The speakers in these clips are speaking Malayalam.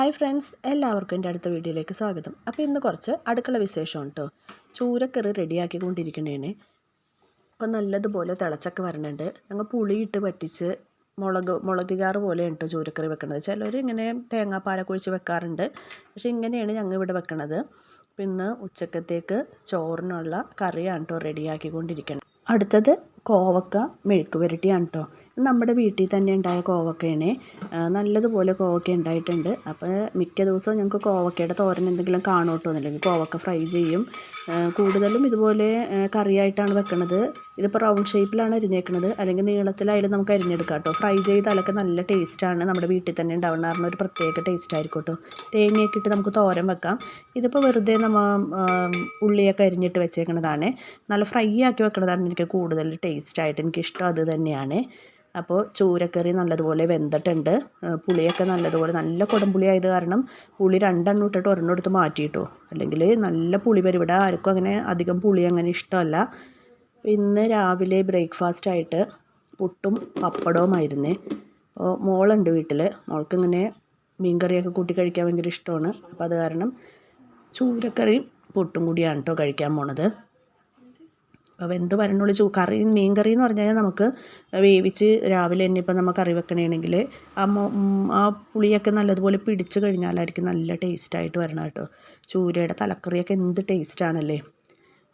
ഹായ് ഫ്രണ്ട്സ്, എല്ലാവർക്കും എൻ്റെ അടുത്ത വീഡിയോയിലേക്ക് സ്വാഗതം. അപ്പോൾ ഇന്ന് കുറച്ച് അടുക്കള വിശേഷമാണ് കേട്ടോ. ചൂരക്കറി റെഡിയാക്കിക്കൊണ്ടിരിക്കണേന്. അപ്പോൾ നല്ലതുപോലെ തിളച്ചൊക്കെ വരണുണ്ട്. ഞങ്ങൾ പുളിയിട്ട് പറ്റിച്ച് മുളക് ചാറ് പോലെയാണ് കേട്ടോ ചൂരക്കറി വെക്കുന്നത്. ചിലർ ഇങ്ങനെ തേങ്ങാപ്പാലൊക്കെ ഒഴിച്ച് വെക്കാറുണ്ട്. പക്ഷേ ഇങ്ങനെയാണ് ഞങ്ങൾ ഇവിടെ വെക്കണത്. അപ്പോൾ ഇന്ന് ഉച്ചക്കത്തേക്ക് ചോറിനുള്ള കറിയാണ് കേട്ടോ റെഡിയാക്കിക്കൊണ്ടിരിക്കുന്നത്. അടുത്തത് കോവക്ക മെഴുക്ക് പുരട്ടിയാണ് കേട്ടോ. നമ്മുടെ വീട്ടിൽ തന്നെ ഉണ്ടായ കോവക്കയാണ്. നല്ലതുപോലെ കോവക്ക ഉണ്ടായിട്ടുണ്ട്. അപ്പോൾ മിക്ക ദിവസവും ഞങ്ങൾക്ക് കോവക്കയുടെ തോരൻ എന്തെങ്കിലും കാണും കേട്ടോ. അല്ലെങ്കിൽ കോവക്ക ഫ്രൈ ചെയ്യും. കൂടുതലും ഇതുപോലെ കറിയായിട്ടാണ് വെക്കുന്നത്. ഇതിപ്പോൾ റൗണ്ട് ഷേപ്പിലാണ് അരിഞ്ഞേക്കുന്നത്, അല്ലെങ്കിൽ നീളത്തിലായാലും നമുക്ക് അരിഞ്ഞെടുക്കാം കേട്ടോ. ഫ്രൈ ചെയ്താലൊക്കെ നല്ല ടേസ്റ്റാണ്. നമ്മുടെ വീട്ടിൽ തന്നെ ഉണ്ടാവുന്ന ഒരു പ്രത്യേക ടേസ്റ്റ് ആയിരിക്കും കേട്ടോ. തേങ്ങയൊക്കെ ഇട്ട് നമുക്ക് തോരൻ വെക്കാം. ഇതിപ്പോൾ വെറുതെ ഉള്ളിയൊക്കെ അരിഞ്ഞിട്ട് വെച്ചേക്കുന്നതാണ്. നല്ല ഫ്രൈ ആക്കി വെക്കുന്നതാണ് എനിക്ക് കൂടുതൽ ടേസ്റ്റായിട്ട് എനിക്കിഷ്ടം അത് തന്നെയാണ്. അപ്പോൾ ചൂരക്കറി നല്ലതുപോലെ വെന്തിട്ടുണ്ട്. പുളിയൊക്കെ നല്ലതുപോലെ നല്ല കുടംപുളി ആയത് കാരണം പുളി രണ്ടെണ്ണം ഇട്ടിട്ട് ഒരെണ്ണം എടുത്ത് മാറ്റിയിട്ടോ. അല്ലെങ്കിൽ നല്ല പുളി വരും. ഇവിടെ ആർക്കും അങ്ങനെ അധികം പുളി അങ്ങനെ ഇഷ്ടമല്ല. ഇന്ന് രാവിലെ ബ്രേക്ക്ഫാസ്റ്റായിട്ട് പുട്ടും പപ്പടവുമായിരുന്നേ. അപ്പോൾ മോളുണ്ട് വീട്ടിൽ. മോൾക്കിങ്ങനെ മീൻകറിയൊക്കെ കൂട്ടി കഴിക്കാൻ ഭയങ്കര ഇഷ്ടമാണ്. അപ്പോൾ അത് കാരണം ചൂരക്കറിയും പുട്ടും കൂടിയാണ് കേട്ടോ കഴിക്കാൻ പോണത്. അപ്പോൾ വെന്ത് വരണുള്ളൂ. മീൻ കറി എന്ന് പറഞ്ഞു കഴിഞ്ഞാൽ നമുക്ക് വേവിച്ച് രാവിലെ തന്നെ ഇപ്പം നമ്മൾ കറി വെക്കണമെങ്കിൽ ആ പുളിയൊക്കെ നല്ലതുപോലെ പിടിച്ച് കഴിഞ്ഞാലായിരിക്കും നല്ല ടേസ്റ്റായിട്ട് വരണം കേട്ടോ. ചൂരയുടെ തലക്കറിയൊക്കെ എന്ത് ടേസ്റ്റാണല്ലേ.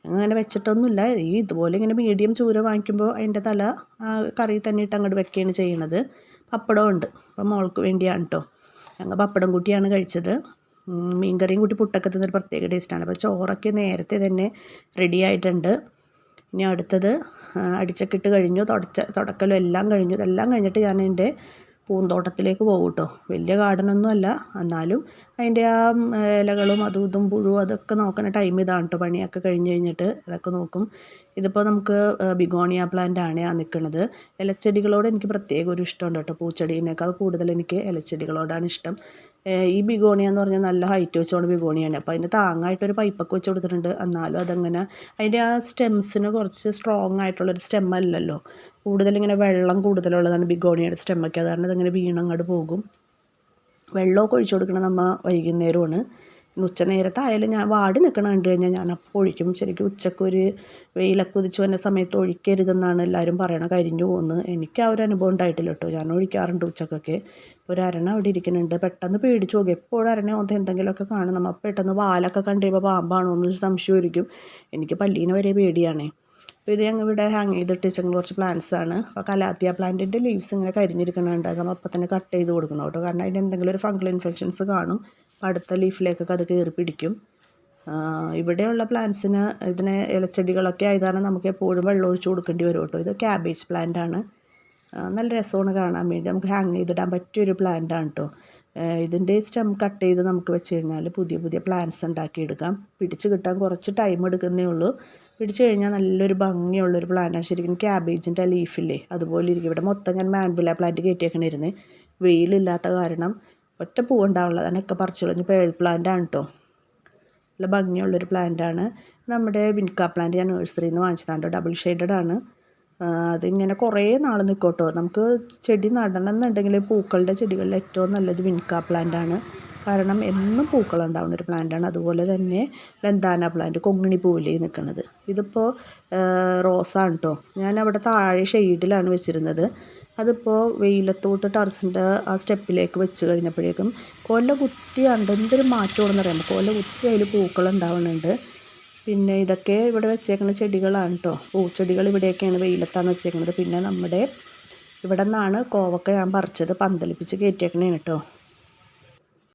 അങ്ങനെ വെച്ചിട്ടൊന്നുമില്ല. ഇതുപോലെ ഇങ്ങനെ മീഡിയം ചൂര വാങ്ങിക്കുമ്പോൾ അതിൻ്റെ തല കറി തന്നെ ഇട്ട് അങ്ങോട്ട് വെക്കുകയാണ് ചെയ്യണത്. പപ്പടം ഉണ്ട്. അപ്പോൾ മോൾക്ക് വേണ്ടിയാണ് കേട്ടോ. ഞങ്ങൾ പപ്പടം കൂട്ടിയാണ് കഴിച്ചത്. മീൻകറിയും കൂട്ടി പുട്ടൊക്കെ തിന്നൊരു പ്രത്യേക ടേസ്റ്റാണ്. അപ്പോൾ ചോറൊക്കെ നേരത്തെ തന്നെ റെഡി ആയിട്ടുണ്ട്. ഇനി അടുത്തത് അടിച്ചൊക്കെ ഇട്ട് കഴിഞ്ഞു. തുടക്കലും എല്ലാം കഴിഞ്ഞു. ഇതെല്ലാം കഴിഞ്ഞിട്ട് ഞാൻ എൻ്റെ പൂന്തോട്ടത്തിലേക്ക് പോകും കേട്ടോ. വലിയ ഗാർഡനൊന്നും അല്ല, എന്നാലും അതിൻ്റെ ആ ഇലകളും അതും ഇതും പുഴുവും അതൊക്കെ നോക്കുന്ന ടൈം ഇതാണ് കേട്ടോ. പണിയൊക്കെ കഴിഞ്ഞിട്ട് അതൊക്കെ നോക്കും. ഇതിപ്പോൾ നമുക്ക് ബിഗോണിയ പ്ലാന്റ് ആണ് നിൽക്കുന്നത്. ഇലച്ചെടികളോട് എനിക്ക് പ്രത്യേക ഒരു ഇഷ്ടമുണ്ട് കേട്ടോ. പൂച്ചെടീനേക്കാൾ കൂടുതൽ എനിക്ക് ഇലച്ചെടികളോടാണ് ഇഷ്ടം. ഈ ബിഗോണിയ എന്ന് പറഞ്ഞാൽ നല്ല ഹൈറ്റ് വെച്ചുകൊണ്ട് ബിഗോണിയാണ്. അപ്പോൾ അതിന് താങ്ങായിട്ടൊരു പൈപ്പൊക്കെ വെച്ച് കൊടുത്തിട്ടുണ്ട്. എന്നാലും അതങ്ങനെ അതിൻ്റെ ആ സ്റ്റെംസിന് കുറച്ച് സ്ട്രോങ് ആയിട്ടുള്ളൊരു സ്റ്റെം അല്ലല്ലോ. കൂടുതലിങ്ങനെ വെള്ളം കൂടുതലുള്ളതാണ് ബിഗോണിയയുടെ സ്റ്റെമ്മൊക്കെ. അത് കാരണം ഇതിങ്ങനെ വീണങ്ങോട്ട് പോകും. വെള്ളമൊക്കെ ഒഴിച്ചു കൊടുക്കണം നമ്മൾ വൈകുന്നേരമാണ്. ഉച്ച നേരത്തായാലും ഞാൻ വാടി നിൽക്കണം കണ്ടു കഴിഞ്ഞാൽ ഞാൻ അപ്പോൾ ഒഴിക്കും. ശരിക്കും ഉച്ചക്കൊരു വെയിലൊക്കെ ഉദിച്ച് വന്ന സമയത്ത് ഒഴിക്കരുതെന്നാണ് എല്ലാവരും പറയണത്. കരിഞ്ഞു പോകുന്നത്. എനിക്ക് ആ ഒരു അനുഭവം ഉണ്ടായിട്ടില്ല കേട്ടോ. ഞാൻ ഒഴിക്കാറുണ്ട് ഉച്ചക്കൊക്കെ. ഒരു അരണ അവിടെ ഇരിക്കുന്നുണ്ട്. പെട്ടെന്ന് പേടിച്ചു പോകും. എപ്പോഴും അരണ വന്ന് എന്തെങ്കിലുമൊക്കെ കാണും. നമ്മൾ പെട്ടെന്ന് വാലൊക്കെ കണ്ടു കഴിയുമ്പോൾ പാമ്പാണോ എന്നൊരു സംശയമായിരിക്കും. എനിക്ക് പല്ലീനെ വരെ പേടിയാണേ. അപ്പോൾ ഇത് ഞങ്ങൾ ഇവിടെ ഹാങ് ചെയ്തിട്ട് വെച്ചെങ്കിൽ കുറച്ച് പ്ലാന്റ്സാണ്. അപ്പോൾ കലാത്തിയ പ്ലാന്റിൻ്റെ ലീവ്സ് ഇങ്ങനെ കരിഞ്ഞിരിക്കണുണ്ട്. നമ്മൾ അപ്പം തന്നെ കട്ട് ചെയ്ത് കൊടുക്കണം കേട്ടോ. കാരണം അതിന് എന്തെങ്കിലും ഒരു ഫംഗൽ ഇൻഫെക്ഷൻസ് കാണും. അടുത്ത ലീഫിലേക്കൊക്കെ അത് കയറി പിടിക്കും. ഇവിടെയുള്ള പ്ലാന്റ്സിന് ഇതിനെ ഇലച്ചെടികളൊക്കെ ആയതാണ് നമുക്ക് എപ്പോഴും വെള്ളം ഒഴിച്ച് കൊടുക്കേണ്ടി വരും കേട്ടോ. ഇത് ക്യാബേജ് പ്ലാന്റ് ആണ്. നല്ല രസമാണ് കാണാൻ വേണ്ടി. നമുക്ക് ഹാങ് ചെയ്തിടാൻ പറ്റിയൊരു പ്ലാന്റാണ് കേട്ടോ. ഇതിൻ്റെ സ്റ്റെം കട്ട് ചെയ്ത് നമുക്ക് വെച്ച് കഴിഞ്ഞാൽ പുതിയ പുതിയ പ്ലാന്റ്സ് ഉണ്ടാക്കിയെടുക്കാം. പിടിച്ച് കിട്ടാൻ കുറച്ച് ടൈം എടുക്കുന്നേ ഉള്ളൂ. പിടിച്ച് കഴിഞ്ഞാൽ നല്ലൊരു ഭംഗിയുള്ളൊരു പ്ലാന്റാണ്. ശരിക്കും ക്യാബേജിൻ്റെ ലീഫില്ലേ അതുപോലെ ഇരിക്കും. ഇവിടെ മൊത്തം ഞാൻ മാൻബുല പ്ലാന്റ് കയറ്റിയേക്കണിരുന്നേ. വെയിലില്ലാത്ത കാരണം ഒറ്റ പൂവുണ്ടാവുള്ളത് അതിനൊക്കെ പറിച്ചു കളഞ്ഞു. പേൾ പ്ലാന്റാണ് കേട്ടോ. നല്ല ഭംഗിയുള്ളൊരു പ്ലാന്റാണ്. നമ്മുടെ വിൻക പ്ലാന്റ് ഞാൻ നഴ്സറിയിൽ നിന്ന് വാങ്ങിച്ചതാണ് കേട്ടോ. ഡബിൾ ഷെയ്ഡഡ് ആണ്. അതിങ്ങനെ കുറേ നാൾ നിൽക്കും കേട്ടോ. നമുക്ക് ചെടി നടണം എന്നുണ്ടെങ്കിൽ പൂക്കളുടെ ചെടികളിൽ ഏറ്റവും നല്ലത് വിൻക പ്ലാന്റാണ്. കാരണം എന്നും പൂക്കളുണ്ടാവുന്ന ഒരു പ്ലാന്റാണ്. അതുപോലെ തന്നെ ലന്താന പ്ലാന്റ് കൊങ്ങിണി പൂവിലേ നിൽക്കുന്നത്. ഇതിപ്പോൾ റോസാണ് കേട്ടോ. ഞാൻ അവിടെ താഴെ ഷെയ്ഡിലാണ് വെച്ചിരുന്നത്. അതിപ്പോൾ വെയിലത്തോട്ട് ടെറസിൻ്റെ ആ സ്റ്റെപ്പിലേക്ക് വെച്ച് കഴിഞ്ഞപ്പോഴേക്കും കൊല കുത്തിയാണ്ട് എന്തൊരു മാറ്റമാണെന്ന് അറിയാം. കൊല കുത്തി അതിൽ പൂക്കളുണ്ടാവുന്നുണ്ട്. പിന്നെ ഇതൊക്കെ ഇവിടെ വെച്ചേക്കുന്ന ചെടികളാണ് കേട്ടോ. പൂച്ചെടികൾ ഇവിടെയൊക്കെയാണ് വെയിലത്താണ് വെച്ചേക്കുന്നത്. പിന്നെ നമ്മുടെ ഇവിടെ നിന്നാണ് കോവക്ക ഞാൻ പറിച്ചത് പന്തലിപ്പിച്ച് കയറ്റിയേക്കണേന് കേട്ടോ.